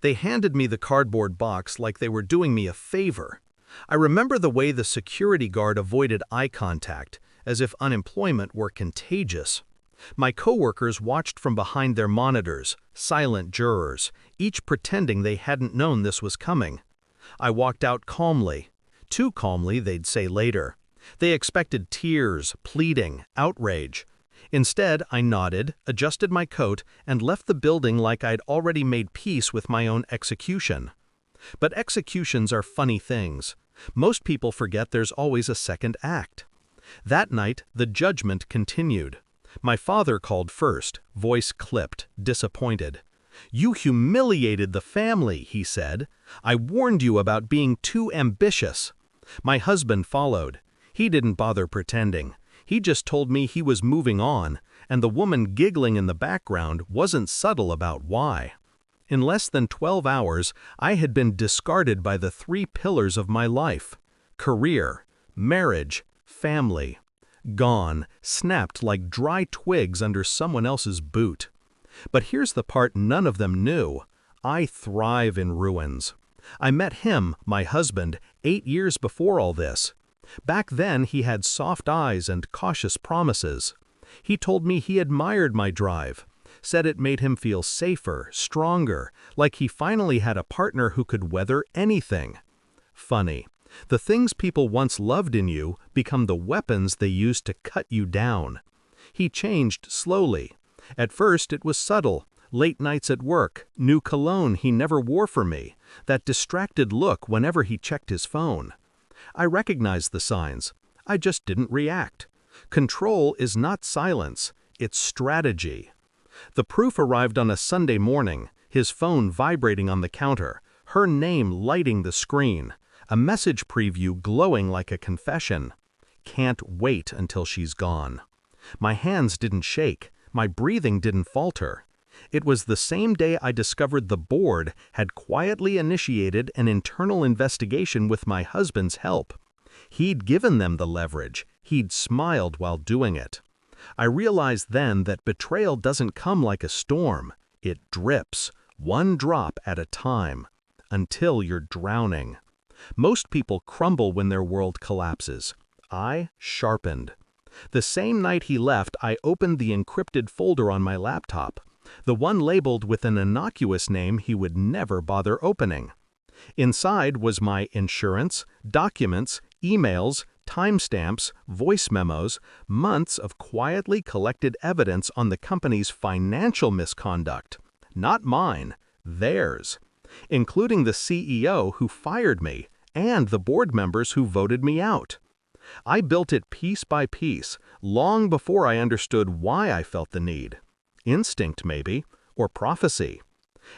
They handed me the cardboard box like they were doing me a favor. I remember the way the security guard avoided eye contact, as if unemployment were contagious. My coworkers watched from behind their monitors, silent jurors, each pretending they hadn't known this was coming. I walked out calmly. Too calmly, they'd say later. They expected tears, pleading, outrage. Instead, I nodded, adjusted my coat, and left the building like I'd already made peace with my own execution. But executions are funny things. Most people forget there's always a second act. That night, the judgment continued. My father called first, voice clipped, disappointed. "You humiliated the family," he said. "I warned you about being too ambitious." My husband followed. He didn't bother pretending. He just told me he was moving on, and the woman giggling in the background wasn't subtle about why. In less than 12 hours, I had been discarded by the 3 pillars of my life: career, marriage, family. Gone, snapped like dry twigs under someone else's boot. But here's the part none of them knew. I thrive in ruins. I met him, my husband, 8 years before all this. Back then he had soft eyes and cautious promises. He told me he admired my drive, said it made him feel safer, stronger, like he finally had a partner who could weather anything. Funny. The things people once loved in you become the weapons they use to cut you down. He changed slowly. At first it was subtle. Late nights at work, new cologne he never wore for me, that distracted look whenever he checked his phone. I recognized the signs. I just didn't react. Control is not silence, it's strategy. The proof arrived on a Sunday morning, his phone vibrating on the counter, her name lighting the screen, a message preview glowing like a confession. Can't wait until she's gone. My hands didn't shake, my breathing didn't falter. It was the same day I discovered the board had quietly initiated an internal investigation with my husband's help. He'd given them the leverage, he'd smiled while doing it. I realized then that betrayal doesn't come like a storm. It drips, one drop at a time, until you're drowning. Most people crumble when their world collapses. I sharpened. The same night he left, I opened the encrypted folder on my laptop, the one labeled with an innocuous name he would never bother opening. Inside was my insurance, documents, emails, timestamps, voice memos, months of quietly collected evidence on the company's financial misconduct. Not mine, theirs. Including the CEO who fired me and the board members who voted me out. I built it piece by piece, long before I understood why I felt the need. Instinct, maybe, or prophecy.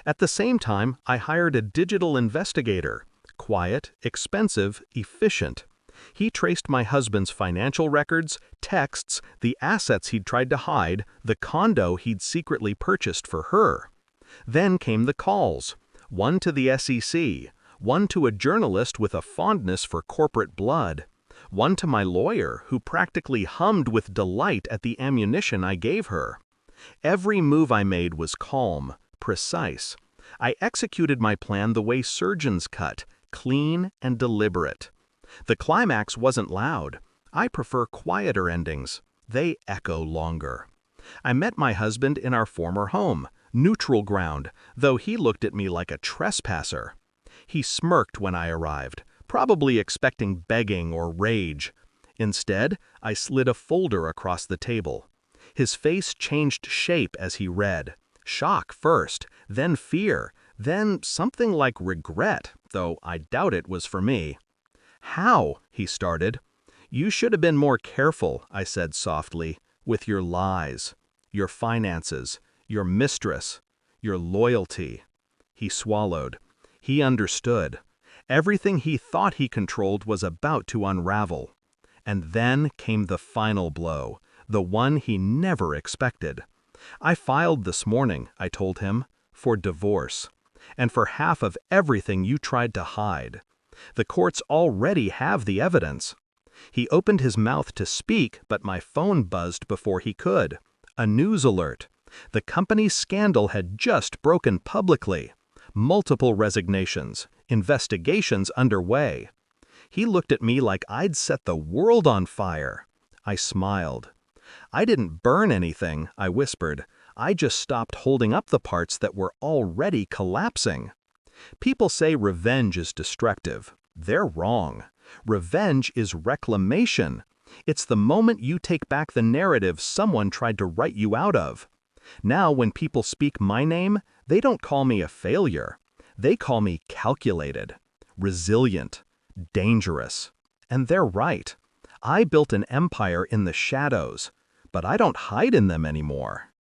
At the same time, I hired a digital investigator. Quiet, expensive, efficient. He traced my husband's financial records, texts, the assets he'd tried to hide, the condo he'd secretly purchased for her. Then came the calls. One to the SEC, one to a journalist with a fondness for corporate blood, one to my lawyer who practically hummed with delight at the ammunition I gave her. Every move I made was calm, precise. I executed my plan the way surgeons cut, clean and deliberate. The climax wasn't loud. I prefer quieter endings. They echo longer. I met my husband in our former home, neutral ground, though he looked at me like a trespasser. He smirked when I arrived, probably expecting begging or rage. Instead, I slid a folder across the table. His face changed shape as he read. Shock first, then fear, then something like regret, though I doubt it was for me. "How?" he started. "You should have been more careful," I said softly, "with your lies, your finances, your mistress, your loyalty." He swallowed. He understood. Everything he thought he controlled was about to unravel. And then came the final blow, the one he never expected. "I filed this morning," I told him, "for divorce. And for half of everything you tried to hide. The courts already have the evidence." He opened his mouth to speak, but my phone buzzed before he could. A news alert. The company's scandal had just broken publicly. Multiple resignations, investigations underway. He looked at me like I'd set the world on fire. I smiled. I didn't burn anything, I whispered. I just stopped holding up the parts that were already collapsing. People say revenge is destructive. They're wrong. Revenge is reclamation. It's the moment you take back the narrative someone tried to write you out of. Now, when people speak my name, they don't call me a failure. They call me calculated, resilient, dangerous. And they're right. I built an empire in the shadows, but I don't hide in them anymore.